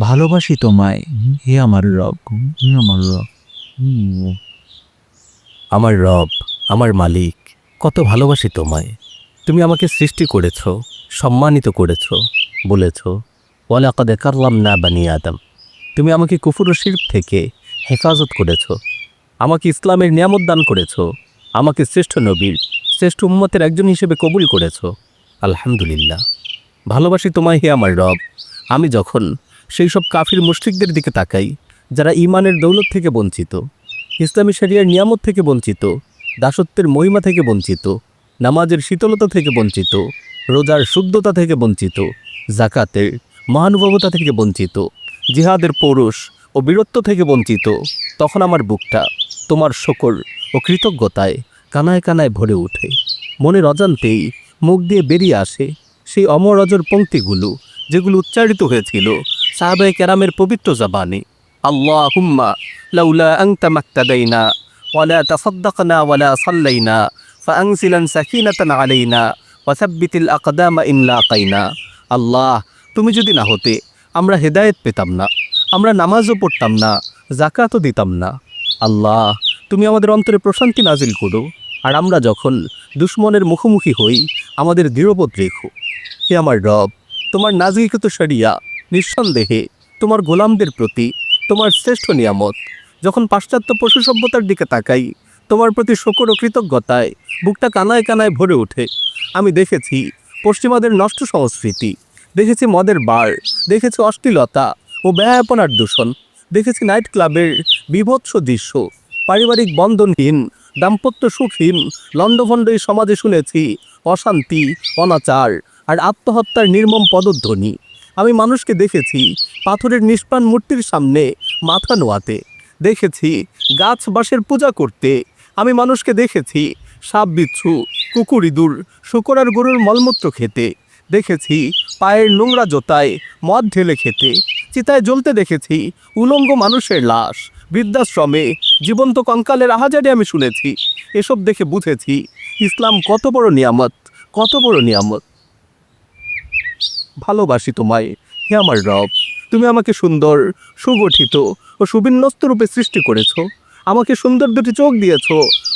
ভালোবাসি তোমায়, হে আমার রব, হে আমার রব। আমার রব, আমার মালিক, কত ভালোবাসি তোমায়। তুমি আমাকে সৃষ্টি করেছ, সম্মানিত করেছ, বলেছ ওয়ালাকাদ কাররামনা বানি আদম। তুমি আমাকে কুফর ও শিরক থেকে হেফাজত করেছ, আমাকে ইসলামের নিয়ামত দান করেছ, আমাকে শ্রেষ্ঠ নবীর, শ্রেষ্ঠ উম্মতের একজন হিসেবে কবুল করেছ। আলহামদুলিল্লাহ। ভালোবাসি তোমায় হে আমার রব। আমি যখন সেই সব কাফির মুশরিকদের দিকে তাকাই যারা ঈমানের দৌলত থেকে বঞ্চিত, ইসলামী শরিয়ার নিয়ামত থেকে বঞ্চিত, দাসত্বের মহিমা থেকে বঞ্চিত, নামাজের শীতলতা থেকে বঞ্চিত, রোজার শুদ্ধতা থেকে বঞ্চিত, জাকাতের মহানুভবতা থেকে বঞ্চিত, জিহাদের পৌরুষ ও বীরত্ব থেকে বঞ্চিত, তখন আমার বুকটা তোমার শকর ও কৃতজ্ঞতায় কানায় কানায় ভরে ওঠে। মনের অজান্তেই মুখ দিয়ে বেরিয়ে আসে সেই অমর অজর পংক্তিগুলো যেগুলো উচ্চারিত হয়েছিল সাহাবায়ে কেরামের পবিত্র জবানে। আল্লাহুম্মা লাউলা আনতা মাক্তাদাইনা ওয়ালা তাসাদ্দাকনা ওয়ালা সাল্লাইনা ফাআনজিলান সাকিনাতান আলাইনা ওয়াসাব্বিতিল আকদামা ইন লাকাইনা। আল্লাহ, তুমি যদি না হতে আমরা হেদায়েত পেতাম না, আমরা নামাজও পড়তাম না, জাকাতও দিতাম না। আল্লাহ, তুমি আমাদের অন্তরে প্রশান্তি নাজিল করো, আর আমরা যখন দুশ্মনের মুখোমুখি হই আমাদের দৃঢ়বোধ রেখো। হে আমার রব, তোমার নাজিলকৃত শরিয়া নিঃসন্দেহে তোমার গোলামদের প্রতি তোমার শ্রেষ্ঠ নিয়ামত। যখন পাশ্চাত্য পশু সভ্যতার দিকে তাকাই তোমার প্রতি শকর ও কৃতজ্ঞতায় বুকটা কানায় কানায় ভরে ওঠে। আমি দেখেছি পশ্চিমাদের নষ্ট সংস্কৃতি, দেখেছি মদের বার, দেখেছি অশ্লীলতা ও ব্যয়াপনার দূষণ, দেখেছি নাইট ক্লাবের বীভৎস দৃশ্য, পারিবারিক বন্ধনহীন, দাম্পত্য সুখহীন লণ্ডভণ্ড এই সমাজে শুনেছি অশান্তি, অনাচার আর আত্মহত্যার নির্মম পদধ্বনি। আমি মানুষকে দেখেছি পাথরের নিষ্প্রাণ মূর্তির সামনে মাথা নোয়াতে, দেখেছি গাছ বাঁশের পূজা করতে। আমি মানুষকে দেখেছি সাপ বিচ্ছু, কুকুর ইঁদুর, শূকর আর গরুর মলমূত্র খেতে, দেখেছি পায়ের নোংরা জোতায় মদ ঢেলে খেতে, চিতায় জ্বলতে দেখেছি উলঙ্গ মানুষের লাশ, বৃদ্ধাশ্রমে জীবন্ত কঙ্কালের আহাজারি আমি শুনেছি। এসব দেখে বুঝেছি ইসলাম কত বড় নিয়ামত, কত বড় নিয়ামত। ভালোবাসি তোমায় হে আমার রব। তুমি আমাকে সুন্দর, সুগঠিত ও সুবিন্যস্ত রূপে সৃষ্টি করেছ। আমাকে সুন্দর দুটি চোখ দিয়েছ,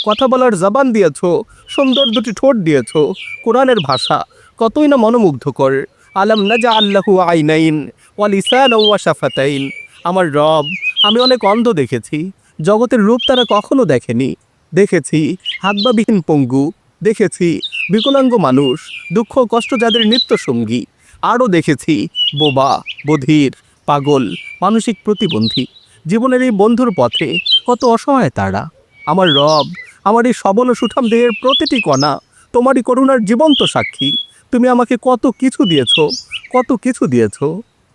কথা বলার জবান দিয়েছ, সুন্দর দুটি ঠোঁট দিয়েছ। কোরআনের ভাষা কতই না মনোমুগ্ধকর। আলাম নাজআল লাহু আইনাইন ওয়া লিসানান ওয়া শাফাতাইন। আমার রব, আমি অনেক অন্ধ দেখেছি, জগতের রূপ তারা কখনো দেখেনি। দেখেছি হাতবাবিহীন পঙ্গু, দেখেছি বিকলাঙ্গ মানুষ, দুঃখ কষ্ট যাদের নিত্যসঙ্গী। আরও দেখেছি বোবা, বধির, পাগল, মানসিক প্রতিবন্ধী। জীবনের এই বন্ধুর পথে কত অসহায় তারা। আমার রব, আমার এই সবল ও সুঠাম দেহের প্রতিটি কণা তোমারই করুণার জীবন্ত সাক্ষী। তুমি আমাকে কত কিছু দিয়েছ, কত কিছু দিয়েছ।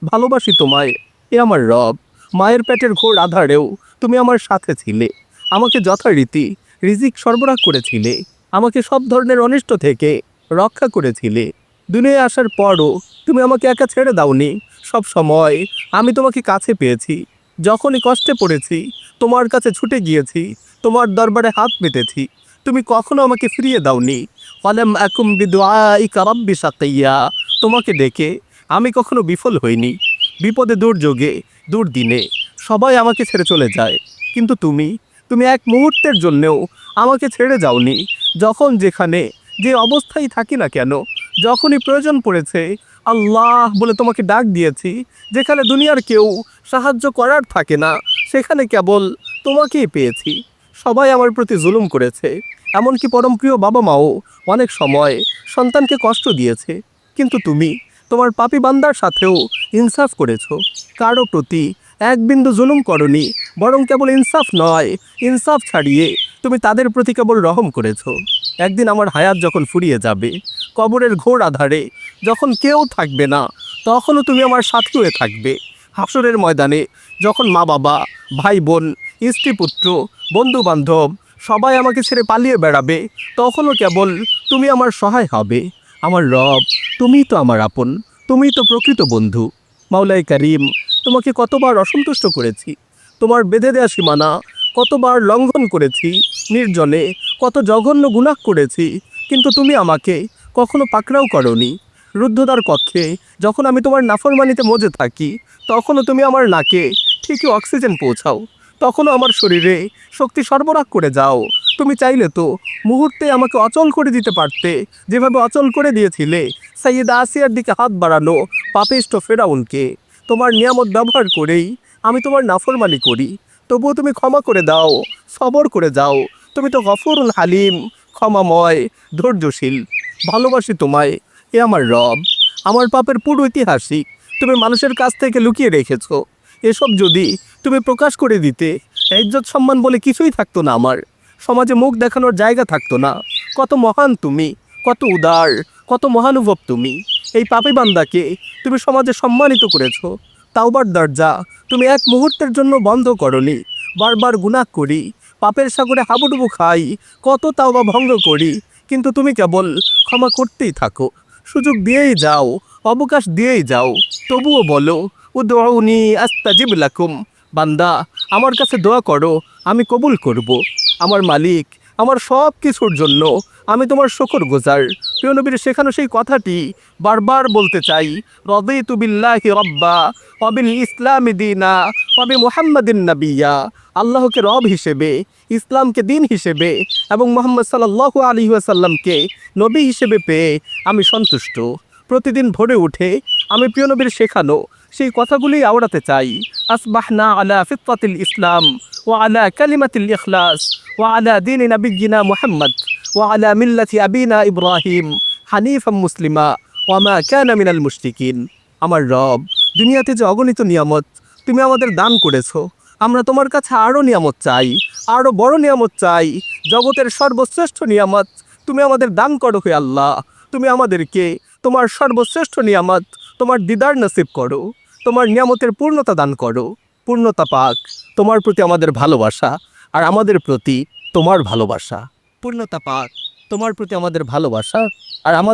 ভালোবাসি তোমায় এ আমার রব। মায়ের পেটের ঘোর আধারেও তুমি আমার সাথে ছিলে, আমাকে যথারীতি রিজিক সরবরাহ করেছিলে, আমাকে সব ধরনের অনিষ্ট থেকে রক্ষা করেছিলে। দুনিয়ায় আসার পরও তুমি আমাকে একা ছেড়ে দাওনি। সব সময় আমি তোমাকে কাছে পেয়েছি। যখনই কষ্টে পড়েছি তোমার কাছে ছুটে গিয়েছি, তোমার দরবারে হাত পেতেছি। তুমি কখনো আমাকে ফিরিয়ে দাওনি। ওয়ালাম আকুম বিদুআইকা রাব্বি শাকিয়্যা। তোমাকে ডেকে আমি কখনো বিফল হইনি। বিপদে দুর্যোগে দুর্দিনে সবাই আমাকে ছেড়ে চলে যায়, কিন্তু তুমি তুমি এক মুহূর্তের জন্যেও আমাকে ছেড়ে যাওনি। যখন যেখানে যে অবস্থায় থাকি না কেন, যখনই প্রয়োজন পড়েছে আল্লাহ বলে তোমাকে ডাক দিয়েছি। যেখানে দুনিয়ার কেউ সাহায্য করার থাকে না, সেখানে কেবল তোমাকেই পেয়েছি। সবাই আমার প্রতি জুলুম করেছে, এমনকি পরমপ্রিয় বাবা মাও অনেক সময় সন্তানকে কষ্ট দিয়েছে, কিন্তু তুমি তোমার পাপী বান্দার সাথেও ইনসাফ করেছো। কারো প্রতি এক বিন্দু জুলুম করনি, বরং কেবল ইনসাফ নয়, ইনসাফ ছাড়িয়ে তুমি তাদের প্রতি কেবল রহম করেছো। একদিন আমার হায়াত যখন ফুরিয়ে যাবে, কবরের ঘোর আধারে যখন কেউ থাকবে না, তখনও তুমি আমার সাথী হয়ে থাকবে। হাসরের ময়দানে যখন মা বাবা, ভাই বোন, স্ত্রী পুত্র, বন্ধু বান্ধব সবাই আমাকে ছেড়ে পালিয়ে বেড়াবে, তখনও কেবল তুমি আমার সহায় হবে। আমার রব, তুমিই তো আমার আপন, তুমিই তো প্রকৃত বন্ধু। মাওলাই কারিম, তোমাকে কতবার অসন্তুষ্ট করেছি, তোমার বেঁধে দেওয়া সীমানা কতবার লঙ্ঘন করেছি, নির্জনে কত জঘন্য গুনাহ করেছি, কিন্তু তুমি আমাকে কখনো পাকড়াও করনি। রুদ্ধদ্বার কক্ষে যখন আমি তোমার নাফরমানিতে মজে থাকি, তখনও তুমি আমার নাকে ঠিকই অক্সিজেন পৌঁছাও, তখনও আমার শরীরে শক্তি সরবরাহ করে যাও। তুমি চাইলে তো মুহূর্তে আমাকে অচল করে দিতে পারতে, যেভাবে অচল করে দিয়েছিলে সাইয়েদা আসিয়ার দিকে হাত বাড়ানো পাপিষ্ঠ ফেরাউনকে। তোমার নিয়ামত ব্যবহার করেই আমি তোমার নাফরমানি করি, তবুও তুমি ক্ষমা করে দাও, সবর করে যাও। তুমি তো গফুরুল হালিম, ক্ষমাময়, ধৈর্যশীল। ভালোবাসি তোমায়, এ আমার রব। আমার পাপের পুরো ইতিহাসই তুমি মানুষের কাছ থেকে লুকিয়ে রেখেছো। এসব যদি তুমি প্রকাশ করে দিতে, ইজ্জত সম্মান বলে কিছুই থাকতো না, আমার সমাজে মুখ দেখানোর জায়গা থাকতো না। কত মহান তুমি, কত উদার, কত মহানুভব তুমি। এই পাপী বান্দাকে তুমি সমাজে সম্মানিত করেছো। তাওবার দরজা তুমি এক মুহূর্তের জন্য বন্ধ করনি। বারবার গুনাহ করি, পাপের সাগরে হাবুডুবু খাই, কত তাওবা ভঙ্গ করি, কিন্তু তুমি কেবল ক্ষমা করতেই থাকো, সুযোগ দিয়েই যাও, অবকাশ দিয়েই যাও। তবুও বলো, উদউনি আস্তাজিব লাকুম। বান্দা, আমার কাছে দোয়া করো, আমি কবুল করব। আমার মালিক, আমার সব কিছুর জন্য আমি তোমার শুকরগুজার। প্রিয় নবীর শেখানো সেই কথাটি বারবার বলতে চাই, রাদিতু বিল্লাহি রাব্বা ওয়া বিল ইসলামি দীনা ওয়া বিমুহাম্মাদিন নাবিয়্যা। আল্লাহকে রব হিসেবে, ইসলামকে দিন হিসেবে এবং মুহাম্মদ সাল্লাল্লাহু আলাইহি ওয়াসাল্লামকে নবী হিসেবে পেয়ে আমি সন্তুষ্ট। প্রতিদিন ভোরে উঠে আমি প্রিয় নবীর শেখানো সেই কথাগুলি আওড়াতে চাই। আসবাহনা আলা ফিতরাতিল ইসলাম ওয়া আলা কালিমাতিল ইখলাস ওয়া আলা দীনি নাবিয়্যিনা মুহাম্মদ ওয়া আলা মিল্লাতি আবিনা ইব্রাহিম হানিফাম মুসলিমা ওয়া মা কানা মিনাল মুশরিকিন। আমার রব, দুনিয়াতে যে অগণিত নিয়ামত তুমি আমাদের দান করেছো, আমরা তোমার কাছে আরও নিয়ামত চাই, আরও বড় নিয়ামত চাই। জগতের সর্বশ্রেষ্ঠ নিয়ামত তুমি আমাদের দান করো হে আল্লাহ। তুমি আমাদেরকে তোমার সর্বশ্রেষ্ঠ নিয়ামত, তোমার দিদার নসিব করো, তোমার নিয়ামতের পূর্ণতা দান করো। পূর্ণতা পাক তোমার প্রতি আমাদের ভালোবাসা, আর আমাদের প্রতি তোমার ভালোবাসা। পূর্ণতা পাক তোমার প্রতি আমাদের ভালোবাসা, আর আমাদের